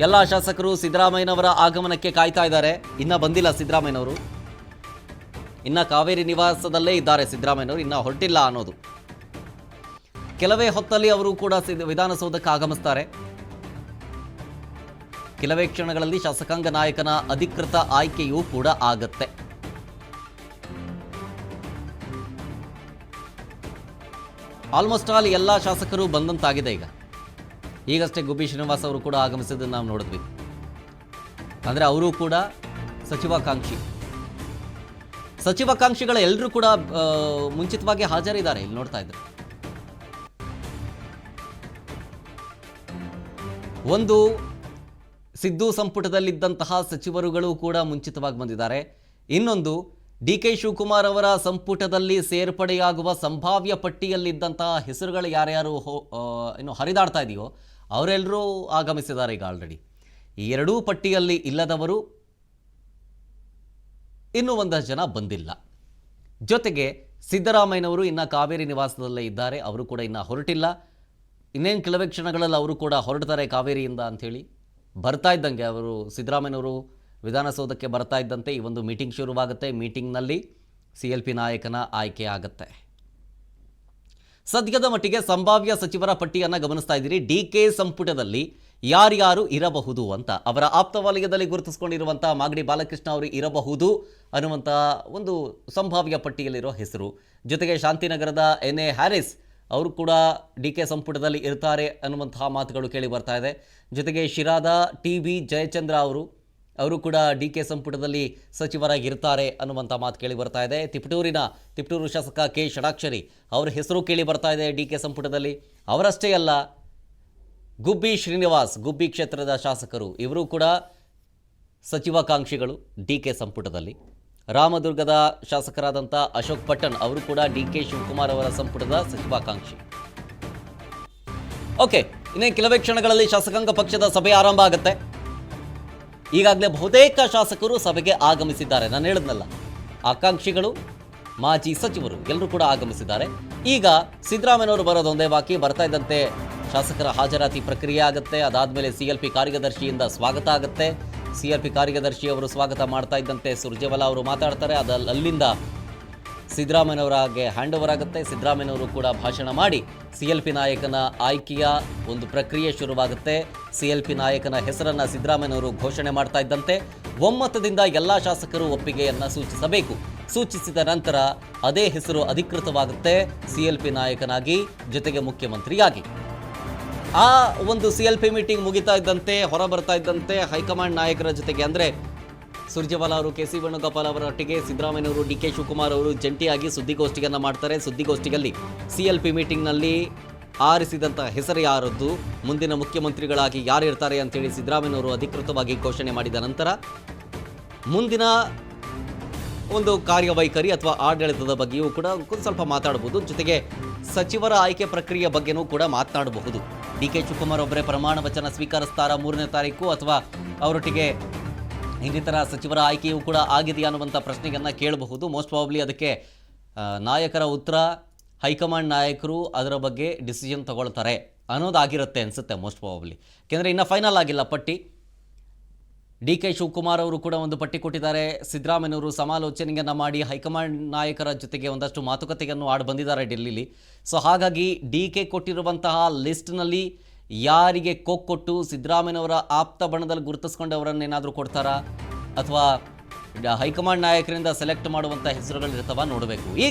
ಎಲ್ಲ ಶಾಸಕರು ಸಿದ್ದರಾಮಯ್ಯನವರ ಆಗಮನಕ್ಕೆ ಕಾಯ್ತಾ ಇದ್ದಾರೆ. ಇನ್ನ ಬಂದಿಲ್ಲ ಸಿದ್ದರಾಮಯ್ಯನವರು, ಇನ್ನ ಕಾವೇರಿ ನಿವಾಸದಲ್ಲೇ ಇದ್ದಾರೆ ಸಿದ್ದರಾಮಯ್ಯನವರು, ಇನ್ನ ಹೊರಟಿಲ್ಲ ಅನ್ನೋದು. ಕೆಲವೇ ಹೊತ್ತಲ್ಲಿ ಅವರು ಕೂಡ ವಿಧಾನಸೌಧಕ್ಕೆ ಆಗಮಿಸ್ತಾರೆ. ಕೆಲವೇ ಕ್ಷಣಗಳಲ್ಲಿ ಶಾಸಕಾಂಗ ನಾಯಕನ ಅಧಿಕೃತ ಆಯ್ಕೆಯೂ ಕೂಡ ಆಗತ್ತೆ. ಆಲ್ಮೋಸ್ಟ್ ಆಲ್ ಎಲ್ಲ ಶಾಸಕರು ಬಂದಂತಾಗಿದೆ. ಈಗಷ್ಟೇ ಗುಬ್ಬಿ ಶ್ರೀನಿವಾಸ್ ಅವರು ಕೂಡ ಆಗಮಿಸಿದ್ದನ್ನು ನಾವು ನೋಡಿದ್ವಿ. ಅಂದರೆ ಅವರು ಕೂಡ ಸಚಿವಾಕಾಂಕ್ಷಿಗಳ ಎಲ್ಲರೂ ಕೂಡ ಮುಂಚಿತವಾಗಿ ಹಾಜರಿದ್ದಾರೆ. ಇಲ್ಲಿ ನೋಡ್ತಾ ಇದ್ದಾರೆ. ಒಂದು ಸಿದ್ದು ಸಂಪುಟದಲ್ಲಿದ್ದಂತಹ ಸಚಿವರುಗಳು ಕೂಡ ಮುಂಚಿತವಾಗಿ ಬಂದಿದ್ದಾರೆ. ಇನ್ನೊಂದು ಡಿ.ಕೆ. ಶಿವಕುಮಾರ್ ಅವರ ಸಂಪುಟದಲ್ಲಿ ಸೇರ್ಪಡೆಯಾಗುವ ಸಂಭಾವ್ಯ ಪಟ್ಟಿಯಲ್ಲಿದ್ದಂತಹ ಹೆಸರುಗಳು ಯಾರ್ಯಾರು ಇನ್ನು ಹರಿದಾಡ್ತಾ ಇದೆಯೋ ಅವರೆಲ್ಲರೂ ಆಗಮಿಸಿದ್ದಾರೆ ಈಗ ಆಲ್ರೆಡಿ. ಈ ಎರಡೂ ಪಟ್ಟಿಯಲ್ಲಿ ಇಲ್ಲದವರು ಇನ್ನೂ ಒಂದಷ್ಟು ಜನ ಬಂದಿಲ್ಲ. ಜೊತೆಗೆ ಸಿದ್ದರಾಮಯ್ಯನವರು ಇನ್ನು ಕಾವೇರಿ ನಿವಾಸದಲ್ಲೇ ಇದ್ದಾರೆ. ಅವರು ಕೂಡ ಇನ್ನು ಹೊರಟಿಲ್ಲ. ಇನ್ನೇನು ಕೆಲವೇ ಕ್ಷಣಗಳಲ್ಲಿ ಅವರು ಕೂಡ ಹೊರಡ್ತಾರೆ ಕಾವೇರಿಯಿಂದ ಅಂಥೇಳಿ. ಬರ್ತಾ ಇದ್ದಂಗೆ ಅವರು ಸಿದ್ದರಾಮಯ್ಯನವರು ವಿಧಾನಸೌಧಕ್ಕೆ ಬರ್ತಾ ಇದ್ದಂತೆ ಈ ಒಂದು ಮೀಟಿಂಗ್ ಶುರುವಾಗುತ್ತೆ. ಮೀಟಿಂಗ್ನಲ್ಲಿ CLP ನಾಯಕನ ಆಯ್ಕೆ ಆಗುತ್ತೆ. ಸದ್ಯದ ಮಟ್ಟಿಗೆ ಸಂಭಾವ್ಯ ಸಚಿವರ ಪಟ್ಟಿಯನ್ನು ಗಮನಿಸ್ತಾ ಇದ್ದೀರಿ. ಡಿ.ಕೆ. ಸಂಪುಟದಲ್ಲಿ ಯಾರ್ಯಾರು ಇರಬಹುದು ಅಂತ ಅವರ ಆಪ್ತ ವಲಯದಲ್ಲಿ ಗುರುತಿಸಿಕೊಂಡಿರುವಂಥ ಮಾಗಡಿ ಬಾಲಕೃಷ್ಣ ಅವರು ಇರಬಹುದು ಅನ್ನುವಂಥ ಒಂದು ಸಂಭಾವ್ಯ ಪಟ್ಟಿಯಲ್ಲಿರೋ ಹೆಸರು. ಜೊತೆಗೆ ಶಾಂತಿನಗರದ N.A. ಹ್ಯಾರಿಸ್ ಅವರು ಕೂಡ ಡಿ.ಕೆ. ಸಂಪುಟದಲ್ಲಿ ಇರ್ತಾರೆ ಅನ್ನುವಂತಹ ಮಾತುಗಳು ಕೇಳಿ ಬರ್ತಾ ಇದೆ. ಜೊತೆಗೆ ಶಿರಾದ T.B. ಜಯಚಂದ್ರ ಅವರು ಕೂಡ ಡಿ.ಕೆ. ಸಂಪುಟದಲ್ಲಿ ಸಚಿವರಾಗಿರ್ತಾರೆ ಅನ್ನುವಂಥ ಮಾತು ಕೇಳಿ ಬರ್ತಾ ಇದೆ. ತಿಪಟೂರು ಶಾಸಕ ಕೆ. ಷಡಾಕ್ಷರಿ ಅವರ ಹೆಸರು ಕೇಳಿ ಬರ್ತಾ ಇದೆ ಡಿ.ಕೆ. ಸಂಪುಟದಲ್ಲಿ. ಅವರಷ್ಟೇ ಅಲ್ಲ, ಗುಬ್ಬಿ ಶ್ರೀನಿವಾಸ್, ಗುಬ್ಬಿ ಕ್ಷೇತ್ರದ ಶಾಸಕರು, ಇವರು ಕೂಡ ಸಚಿವಾಕಾಂಕ್ಷಿಗಳು ಡಿ.ಕೆ. ಸಂಪುಟದಲ್ಲಿ. ರಾಮದುರ್ಗದ ಶಾಸಕರಾದಂಥ ಅಶೋಕ್ ಪಟ್ಟಣ್ ಅವರು ಕೂಡ ಡಿ.ಕೆ. ಶಿವಕುಮಾರ್ ಅವರ ಸಂಪುಟದ ಸಚಿವಾಕಾಂಕ್ಷಿ. ಓಕೆ, ಇನ್ನೇ ಕೆಲವೇ ಕ್ಷಣಗಳಲ್ಲಿ ಶಾಸಕಾಂಗ ಪಕ್ಷದ ಸಭೆ ಆರಂಭ ಆಗುತ್ತೆ. ಈಗಾಗಲೇ ಬಹುತೇಕ ಶಾಸಕರು ಸಭೆಗೆ ಆಗಮಿಸಿದ್ದಾರೆ. ನಾನು ಹೇಳಿದ್ನಲ್ಲ, ಆಕಾಂಕ್ಷಿಗಳು, ಮಾಜಿ ಸಚಿವರು ಎಲ್ಲರೂ ಕೂಡ ಆಗಮಿಸಿದ್ದಾರೆ. ಈಗ ಸಿದ್ದರಾಮಯ್ಯನವರು ಬರೋದೊಂದೇ ಬಾಕಿ. ಬರ್ತಾ ಇದ್ದಂತೆ ಶಾಸಕರ ಹಾಜರಾತಿ ಪ್ರಕ್ರಿಯೆ ಆಗುತ್ತೆ. ಅದಾದಮೇಲೆ CLP ಕಾರ್ಯದರ್ಶಿಯಿಂದ ಸ್ವಾಗತ ಆಗುತ್ತೆ. CLP ಕಾರ್ಯದರ್ಶಿಯವರು ಸ್ವಾಗತ ಮಾಡ್ತಾ ಇದ್ದಂತೆ ಸುರ್ಜೇವಾಲಾ ಅವರು ಮಾತಾಡ್ತಾರೆ. ಅಲ್ಲಿಂದ ಸಿದ್ದರಾಮಯ್ಯನವರಿಗೆ ಹ್ಯಾಂಡ್ ಓವರ್ ಆಗುತ್ತೆ. ಸಿದ್ದರಾಮಯ್ಯನವರು ಕೂಡ ಭಾಷಣ ಮಾಡಿ CLP ನಾಯಕನ ಆಯ್ಕೆಯ ಒಂದು ಪ್ರಕ್ರಿಯೆ ಶುರುವಾಗುತ್ತೆ. CLP ನಾಯಕನ ಹೆಸರನ್ನು ಸಿದ್ದರಾಮಯ್ಯನವರು ಘೋಷಣೆ ಮಾಡ್ತಾ ಇದ್ದಂತೆ ಒಮ್ಮತದಿಂದ ಎಲ್ಲ ಶಾಸಕರು ಒಪ್ಪಿಗೆಯನ್ನು ಸೂಚಿಸಬೇಕು. ಸೂಚಿಸಿದ ನಂತರ ಅದೇ ಹೆಸರು ಅಧಿಕೃತವಾಗುತ್ತೆ CLP ನಾಯಕನಾಗಿ, ಜೊತೆಗೆ ಮುಖ್ಯಮಂತ್ರಿಯಾಗಿ. ಆ ಒಂದು CLP ಮೀಟಿಂಗ್ ಮುಗಿತಾ ಇದ್ದಂತೆ, ಹೊರ ಬರ್ತಾ ಇದ್ದಂತೆ ಹೈಕಮಾಂಡ್ ನಾಯಕರ ಜೊತೆಗೆ, ಅಂದರೆ ಸುರ್ಜೇವಾಲಾ ಅವರು, ಕೆ.ಸಿ. ವೇಣುಗೋಪಾಲ್ ಅವರೊಟ್ಟಿಗೆ ಸಿದ್ದರಾಮಯ್ಯನವರು, ಡಿ.ಕೆ. ಶಿವಕುಮಾರ್ ಅವರು ಜಂಟಿಯಾಗಿ ಸುದ್ದಿಗೋಷ್ಠಿಯನ್ನು ಮಾಡ್ತಾರೆ. ಸುದ್ದಿಗೋಷ್ಠಿಯಲ್ಲಿ CLP ಮೀಟಿಂಗ್ನಲ್ಲಿ ಆರಿಸಿದಂಥ ಹೆಸರು ಯಾರದ್ದು, ಮುಂದಿನ ಮುಖ್ಯಮಂತ್ರಿಗಳಾಗಿ ಯಾರು ಇರ್ತಾರೆ ಅಂತೇಳಿ ಸಿದ್ದರಾಮಯ್ಯನವರು ಅಧಿಕೃತವಾಗಿ ಘೋಷಣೆ ಮಾಡಿದ ನಂತರ ಮುಂದಿನ ಒಂದು ಕಾರ್ಯವೈಖರಿ ಅಥವಾ ಆಡಳಿತದ ಬಗ್ಗೆಯೂ ಕೂಡ ಸ್ವಲ್ಪ ಮಾತಾಡಬಹುದು. ಜೊತೆಗೆ ಸಚಿವರ ಆಯ್ಕೆ ಪ್ರಕ್ರಿಯೆ ಬಗ್ಗೆನೂ ಕೂಡ ಮಾತನಾಡಬಹುದು. ಡಿ.ಕೆ. ಶಿವಕುಮಾರ್ ಒಬ್ಬರೇ ಪ್ರಮಾಣ ವಚನ ಸ್ವೀಕರಿಸ್ತಾರ 3ನೇ ತಾರೀಕು, ಅಥವಾ ಅವರೊಟ್ಟಿಗೆ ಇನ್ನಿತರ ಸಚಿವರ ಆಯ್ಕೆಯೂ ಕೂಡ ಆಗಿದೆಯಾ ಅನ್ನುವಂಥ ಪ್ರಶ್ನೆಯನ್ನು ಕೇಳಬಹುದು. ಮೋಸ್ಟ್ ಪ್ರಾಬಬ್ಲಿ ಅದಕ್ಕೆ ನಾಯಕರ ಉತ್ತರ, ಹೈಕಮಾಂಡ್ ನಾಯಕರು ಅದರ ಬಗ್ಗೆ ಡಿಸಿಷನ್ ತಗೊಳ್ತಾರೆ ಅನ್ನೋದಾಗಿರುತ್ತೆ ಅನಿಸುತ್ತೆ ಮೋಸ್ಟ್ ಪ್ರಾಬಬ್ಲಿ. ಯಾಕೆಂದರೆ ಇನ್ನೂ ಫೈನಲ್ ಆಗಿಲ್ಲ ಪಟ್ಟಿ. ಡಿ.ಕೆ. ಶಿವಕುಮಾರ್ ಅವರು ಕೂಡ ಒಂದು ಪಟ್ಟಿ ಕೊಟ್ಟಿದ್ದಾರೆ. ಸಿದ್ದರಾಮಯ್ಯನವರು ಸಮಾಲೋಚನೆಯನ್ನು ಮಾಡಿ ಹೈಕಮಾಂಡ್ ನಾಯಕರ ಜೊತೆಗೆ ಒಂದಷ್ಟು ಮಾತುಕತೆಯನ್ನು ಆಡಿ ಬಂದಿದ್ದಾರೆ ಡೆಲ್ಲಿಲಿ. ಸೊ ಹಾಗಾಗಿ ಡಿ.ಕೆ. ಕೊಟ್ಟಿರುವಂತಹ ಲಿಸ್ಟ್ನಲ್ಲಿ ಯಾರಿಗೆ ಕೊಟ್ಟು ಸಿದ್ದರಾಮಯ್ಯನವರ ಆಪ್ತ ಬಣದಲ್ಲಿ ಗುರುತಿಸ್ಕೊಂಡವರನ್ನೇನಾದರೂ ಕೊಡ್ತಾರಾ, ಅಥವಾ ಹೈಕಮಾಂಡ್ ನಾಯಕರಿಂದ ಸೆಲೆಕ್ಟ್ ಮಾಡುವಂಥ ಹೆಸರುಗಳಿರ್ತಾವ ನೋಡಬೇಕು. ಈಗ